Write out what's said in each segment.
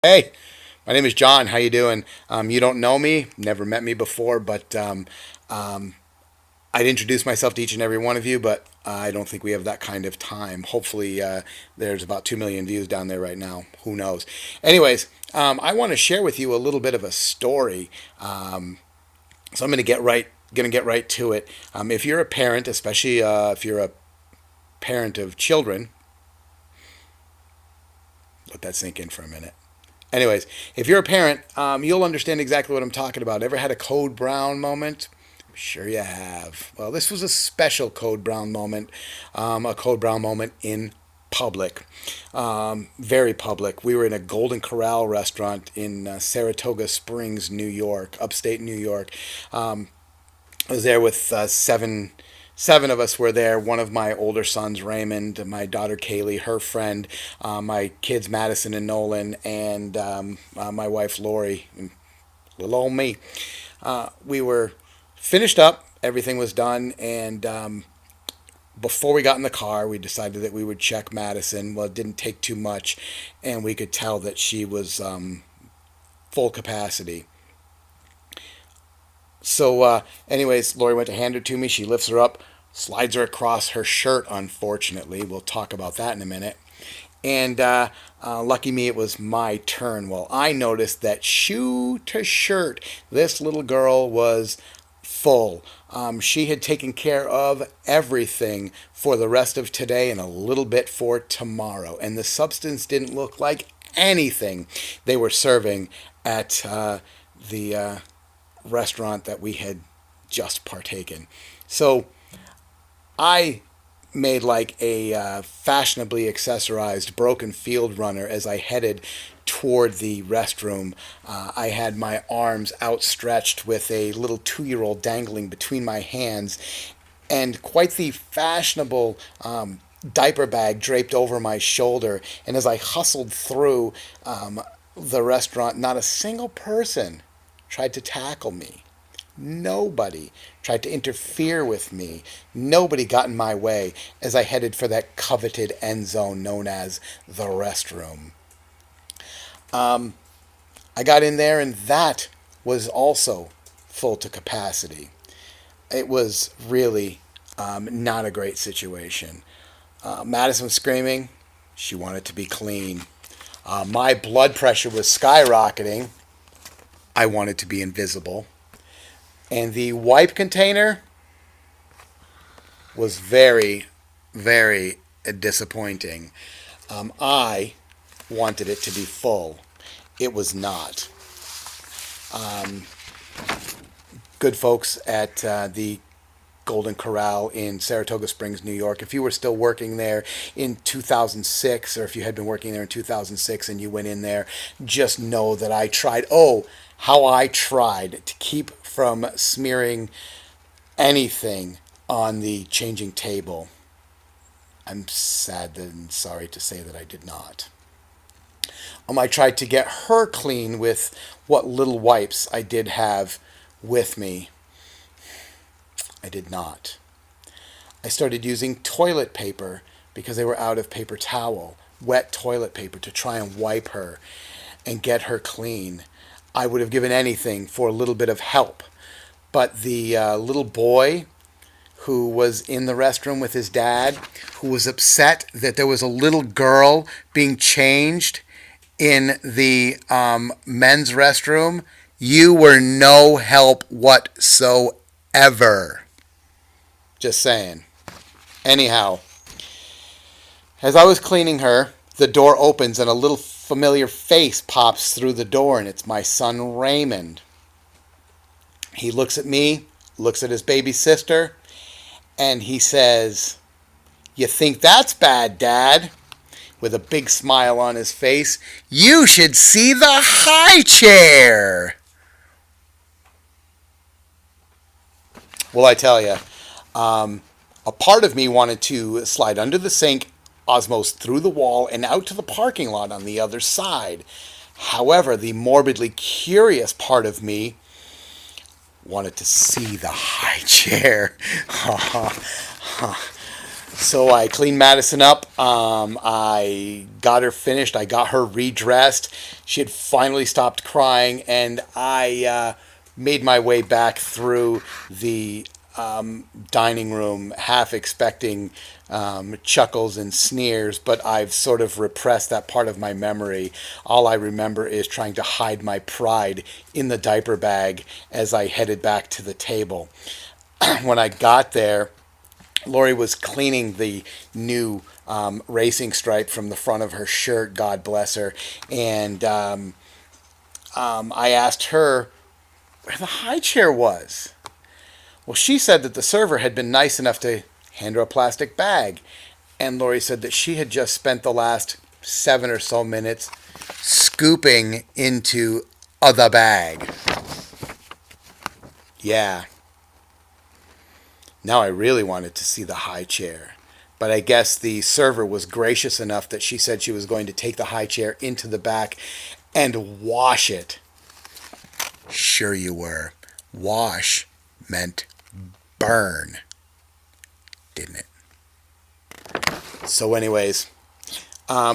Hey, my name is John. How you doing? You don't know me, never met me before, but I'd introduce myself to each and every one of you, but I don't think we have that kind of time. Hopefully, there's about 2 million views down there right now. Who knows? Anyways, I want to share with you a little bit of a story. So I'm going to get right to it. If you're a parent, especially if you're a parent of children, let that sink in for a minute. Anyways, if you're a parent, you'll understand exactly what I'm talking about. Ever had a Code Brown moment? I'm sure you have. Well, this was a special Code Brown moment, a Code Brown moment in public, very public. We were in a Golden Corral restaurant in Saratoga Springs, New York, upstate New York. I was there with seven of us were there. One of my older sons, Raymond, my daughter Kaylee, her friend, my kids Madison and Nolan, and my wife Lori, and little old me. We were finished up. Everything was done, and before we got in the car, we decided that we would check Madison. Well, it didn't take too much, and we could tell that she was full capacity. Anyways, Lori went to hand her to me. She lifts her up, slides her across her shirt, unfortunately. We'll talk about that in a minute. And lucky me, it was my turn. Well, I noticed that shoe to shirt, this little girl was full. She had taken care of everything for the rest of today and a little bit for tomorrow. And the substance didn't look like anything they were serving at the restaurant that we had just partaken. So I made like a fashionably accessorized broken field runner as I headed toward the restroom. I had my arms outstretched with a little 2-year-old dangling between my hands and quite the fashionable diaper bag draped over my shoulder. And as I hustled through the restaurant, not a single person tried to tackle me. Nobody tried to interfere with me. Nobody got in my way as I headed for that coveted end zone known as the restroom. I got in there, and that was also full to capacity. It was really not a great situation. Madison was screaming. She wanted to be clean. My blood pressure was skyrocketing. I wanted to be invisible. And the wipe container was very, very disappointing. I wanted it to be full. It was not. Good folks at the Golden Corral in Saratoga Springs, New York. If you were still working there in 2006, or if you had been working there in 2006 and you went in there, just know that I tried. Oh, how I tried to keep from smearing anything on the changing table. I'm sad and sorry to say that I did not. I tried to get her clean with what little wipes I did have with me. I did not. I started using toilet paper because they were out of paper towel, wet toilet paper, to try and wipe her and get her clean. I would have given anything for a little bit of help. But the little boy who was in the restroom with his dad, who was upset that there was a little girl being changed in the men's restroom, you were no help whatsoever. Just saying. Anyhow, as I was cleaning her, the door opens and a little familiar face pops through the door, and it's my son Raymond. He looks at me, looks at his baby sister, and he says, "You think that's bad, Dad?" With a big smile on his face. "You should see the high chair." Well, I tell you, a part of me wanted to slide under the sink, osmose through the wall, and out to the parking lot on the other side. However, the morbidly curious part of me wanted to see the high chair. So I cleaned Madison up. I got her finished. I got her redressed. She had finally stopped crying, and I made my way back through the dining room, half expecting chuckles and sneers, but I've sort of repressed that part of my memory. All I remember is trying to hide my pride in the diaper bag as I headed back to the table. When I got there, Lori was cleaning the new racing stripe from the front of her shirt, God bless her, and I asked her where the high chair was. Well, she said that the server had been nice enough to hand her a plastic bag. And Lori said that she had just spent the last 7 or so minutes scooping into the bag. Yeah. Now I really wanted to see the high chair. But I guess the server was gracious enough that she said she was going to take the high chair into the back and wash it. Sure you were. Wash meant burn, didn't it? So anyways,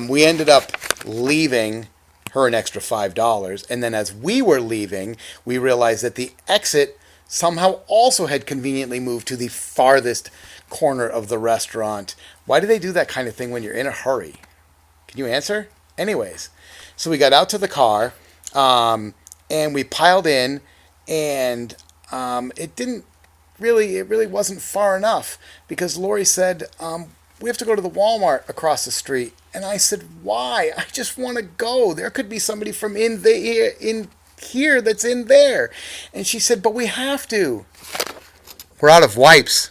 we ended up leaving her an extra $5. And then as we were leaving, we realized that the exit somehow also had conveniently moved to the farthest corner of the restaurant. Why do they do that kind of thing when you're in a hurry? Can you answer? Anyways, so we got out to the car, and we piled in, and it really wasn't far enough because Lori said, we have to go to the Walmart across the street. And I said, why? I just want to go. There could be somebody from in here that's in there. And she said, but we have to. We're out of wipes.